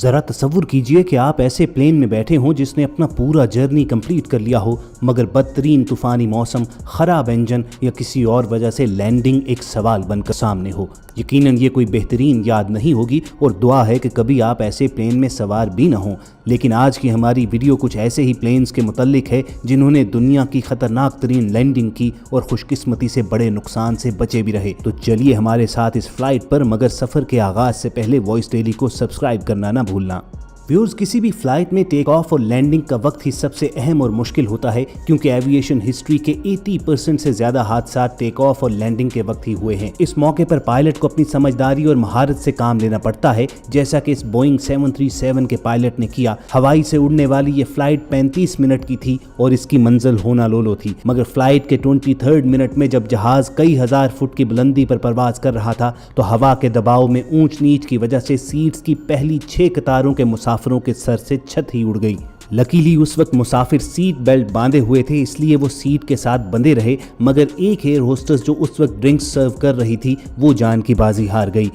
ذرا تصور کیجئے کہ آپ ایسے پلین میں بیٹھے ہوں جس نے اپنا پورا جرنی کمپلیٹ کر لیا ہو، مگر بدترین طوفانی موسم، خراب انجن یا کسی اور وجہ سے لینڈنگ ایک سوال بن کر سامنے ہو۔ یقیناً یہ کوئی بہترین یاد نہیں ہوگی اور دعا ہے کہ کبھی آپ ایسے پلین میں سوار بھی نہ ہوں۔ لیکن آج کی ہماری ویڈیو کچھ ایسے ہی پلینز کے متعلق ہے جنہوں نے دنیا کی خطرناک ترین لینڈنگ کی اور خوش قسمتی سے بڑے نقصان سے بچے بھی رہے۔ تو چلیے ہمارے ساتھ اس فلائٹ پر، مگر سفر کے آغاز سے پہلے وائس ڈیلی کو سبسکرائب کرنا نہ بھولنا۔ ویورز، کسی بھی فلائٹ میں ٹیک آف اور لینڈنگ کا وقت ہی سب سے اہم اور مشکل ہوتا ہے، کیونکہ ایویشن ہسٹری کے 80% سے زیادہ حادثات ٹیک آف اور لینڈنگ کے وقت ہی ہوئے ہیں۔ اس موقع پر پائلٹ کو اپنی سمجھداری اور مہارت سے کام لینا پڑتا ہے، جیسا کہ اس بوئنگ 737 کے پائلٹ نے کیا۔ ہوائی سے اڑنے والی یہ فلائٹ 35 منٹ کی تھی اور اس کی منزل ہونالولو تھی، مگر فلائٹ کے 23 منٹ میں جب جہاز کئی ہزار فٹ کی بلندی پر پرواز کر رہا تھا تو ہوا کے دباؤ میں اونچ نیچ کی وجہ سے سیٹس کی پہلی 6 قطاروں کے مسافروں کے سر سے چھت ہی اڑ گئی۔ لکیلی اس وقت مسافر سیٹ بیلٹ باندھے ہوئے تھے، اس لیے وہ سیٹ کے ساتھ بندھے رہے، مگر ایک ایئر ہوسٹس جو اس وقت ڈرنکس سرو کر رہی تھی وہ جان کی بازی ہار گئی۔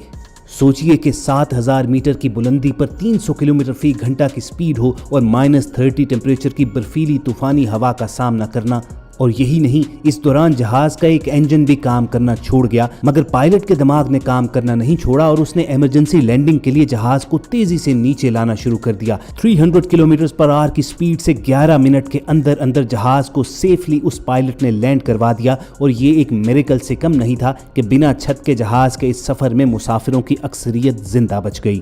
سوچئے کہ 7000 میٹر کی بلندی پر 300 کلومیٹر فی گھنٹہ کی سپیڈ ہو اور -30 ٹیمپریچر کی برفیلی طوفانی ہوا کا سامنا کرنا، اور یہی نہیں، اس دوران جہاز کا ایک انجن بھی کام کرنا چھوڑ گیا، مگر پائلٹ کے دماغ نے کام کرنا نہیں چھوڑا اور اس نے ایمرجنسی لینڈنگ کے لیے جہاز کو تیزی سے نیچے لانا شروع کر دیا۔ 300 کلومیٹر پر آور کی سپیڈ سے 11 منٹ کے اندر جہاز کو سیفلی اس پائلٹ نے لینڈ کروا دیا، اور یہ ایک میریکل سے کم نہیں تھا کہ بنا چھت کے جہاز کے اس سفر میں مسافروں کی اکثریت زندہ بچ گئی۔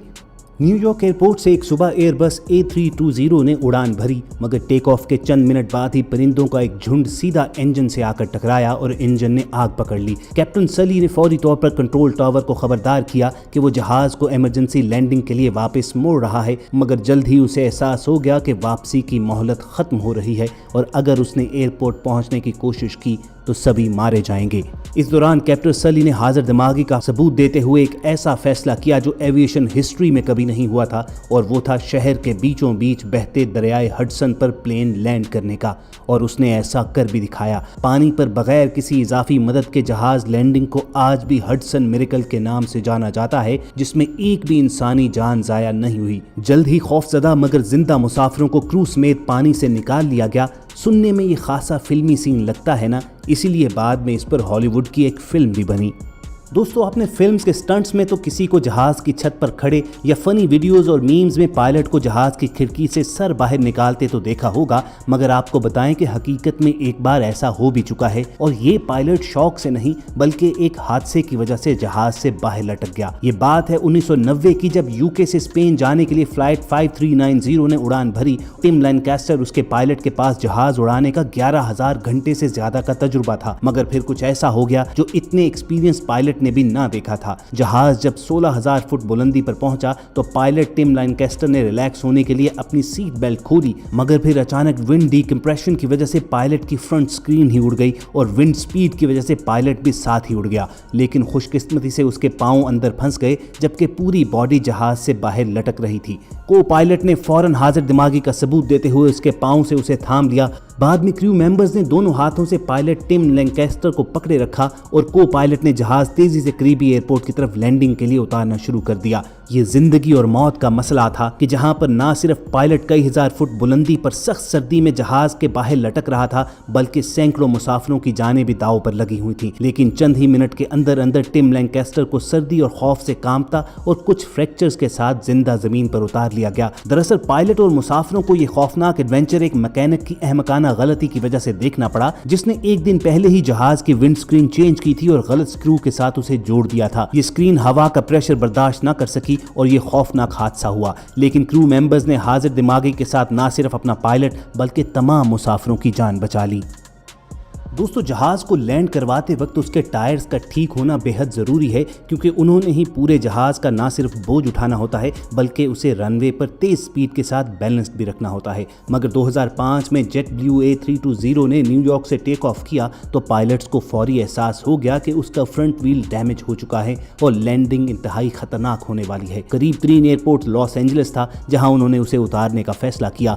نیو یارک ایئرپورٹ سے ایک صبح ایئر بس A320 نے اڑان بھری، مگر ٹیک آف کے چند منٹ بعد ہی پرندوں کا ایک جھنڈ سیدھا انجن سے آ کر ٹکرایا اور انجن نے آگ پکڑ لی۔ کیپٹن سلی نے فوری طور پر کنٹرول ٹاور کو خبردار کیا کہ وہ جہاز کو ایمرجنسی لینڈنگ کے لیے واپس موڑ رہا ہے، مگر جلد ہی اسے احساس ہو گیا کہ واپسی کی مہلت ختم ہو رہی ہے اور اگر اس نے ایئرپورٹ پہنچنے کی کوشش کی تو سبھی مارے جائیں گے۔ اس دوران کیپٹن سلی نے حاضر دماغی کا ثبوت دیتے ہوئے ایک ایسا فیصلہ کیا جو ایویشن ہسٹری میں کبھی نہیں ہوا تھا، اور وہ تھا شہر کے بیچوں بیچ بہتے دریائے ہڈسن پر پلین لینڈ کرنے کا، اور اس نے ایسا کر بھی دکھایا۔ پانی پر بغیر کسی اضافی مدد کے جہاز لینڈنگ کو آج بھی ہڈسن میریکل کے نام سے جانا جاتا ہے، جس میں ایک بھی انسانی جان ضائع نہیں ہوئی۔ جلد ہی خوفزدہ مگر زندہ مسافروں کو کرو سمیت پانی سے نکال لیا گیا۔ سننے میں یہ خاصا فلمی سین لگتا ہے نا، اسی لیے بعد میں اس پر ہالی ووڈ کی ایک فلم بھی بنی۔ دوستو، آپ نے فلمز کے سٹنٹس میں تو کسی کو جہاز کی چھت پر کھڑے یا فنی ویڈیوز اور میمز میں پائلٹ کو جہاز کی کھڑکی سے سر باہر نکالتے تو دیکھا ہوگا، مگر آپ کو بتائیں کہ حقیقت میں ایک بار ایسا ہو بھی چکا ہے، اور یہ پائلٹ شوق سے نہیں بلکہ ایک حادثے کی وجہ سے جہاز سے باہر لٹک گیا۔ یہ بات ہے 1990 کی، جب UK سے اسپین جانے کے لیے فلائٹ 5390 نے اڑان بھری۔ ٹم لینکاسٹر اس کے پائلٹ کے پاس جہاز اڑانے کا 11000 گھنٹے سے زیادہ کا تجربہ تھا، مگر پھر کچھ ایسا ہو گیا جو اتنے ایکسپیرینس پائلٹ نے بھی نہ دیکھا تھا۔ جہاز جب 16000 فٹ بلندی پر پہنچا تو پائلٹ ٹم لینکاسٹر نے ریلیکس ہونے کے لیے اپنی سیٹ بیلٹ کھولی، مگر پھر اچانک ونڈ ڈی کمپریشن کی وجہ سے پائلٹ کی فرنٹ سکرین ہی اڑ گئی اور ونڈ سپیڈ کی وجہ سے پائلٹ بھی ساتھ ہی اڑ گیا، لیکن خوش قسمتی سے اس کے پاؤں اندر پھنس گئے جبکہ پوری باڈی جہاز سے باہر لٹک رہی تھی۔ کو پائلٹ نے فوراً حاضر دماغی کا ثبوت دیتے ہوئے اس کے پاؤں سے اسے تھام لیا۔ بعد میں کریو ممبرز نے دونوں ہاتھوں سے پائلٹ ٹم لینکاسٹر کو پکڑے رکھا اور کو پائلٹ نے جہاز تیزی سے قریبی ایئرپورٹ کی طرف لینڈنگ کے لیے اتارنا شروع کر دیا۔ یہ زندگی اور موت کا مسئلہ تھا کہ جہاں پر نہ صرف پائلٹ کئی ہزار فٹ بلندی پر سخت سردی میں جہاز کے باہر لٹک رہا تھا، بلکہ سینکڑوں مسافروں کی جانیں بھی داؤ پر لگی ہوئی تھیں، لیکن چند ہی منٹ کے اندر ٹم لینکاسٹر کو سردی اور خوف سے کانپتا اور کچھ فریکچرز کے ساتھ زندہ زمین پر اتار لیا گیا۔ دراصل پائلٹ اور مسافروں کو یہ خوفناک ایڈونچر ایک میکینک کی احمقانہ غلطی کی وجہ سے دیکھنا پڑا، جس نے ایک دن پہلے ہی جہاز کی ونڈ سکرین چینج کی تھی اور غلط سکرو کے ساتھ اسے جوڑ دیا تھا۔ یہ سکرین ہوا کا پریشر برداشت نہ کر سکی اور یہ خوفناک حادثہ ہوا، لیکن کرو ممبرز نے حاضر دماغی کے ساتھ نہ صرف اپنا پائلٹ بلکہ تمام مسافروں کی جان بچا لی۔ دوستو، جہاز کو لینڈ کرواتے وقت اس کے ٹائرز کا ٹھیک ہونا بے حد ضروری ہے، کیونکہ انہوں نے ہی پورے جہاز کا نہ صرف بوجھ اٹھانا ہوتا ہے بلکہ اسے رن وے پر تیز سپیڈ کے ساتھ بیلنسڈ بھی رکھنا ہوتا ہے۔ مگر 2005 میں جیٹ بلیو A320 نے نیو یارک سے ٹیک آف کیا تو پائلٹس کو فوری احساس ہو گیا کہ اس کا فرنٹ ویل ڈیمیج ہو چکا ہے اور لینڈنگ انتہائی خطرناک ہونے والی ہے۔ قریب ترین ایئرپورٹ لاس اینجلس تھا جہاں انہوں نے اسے اتارنے کا فیصلہ کیا،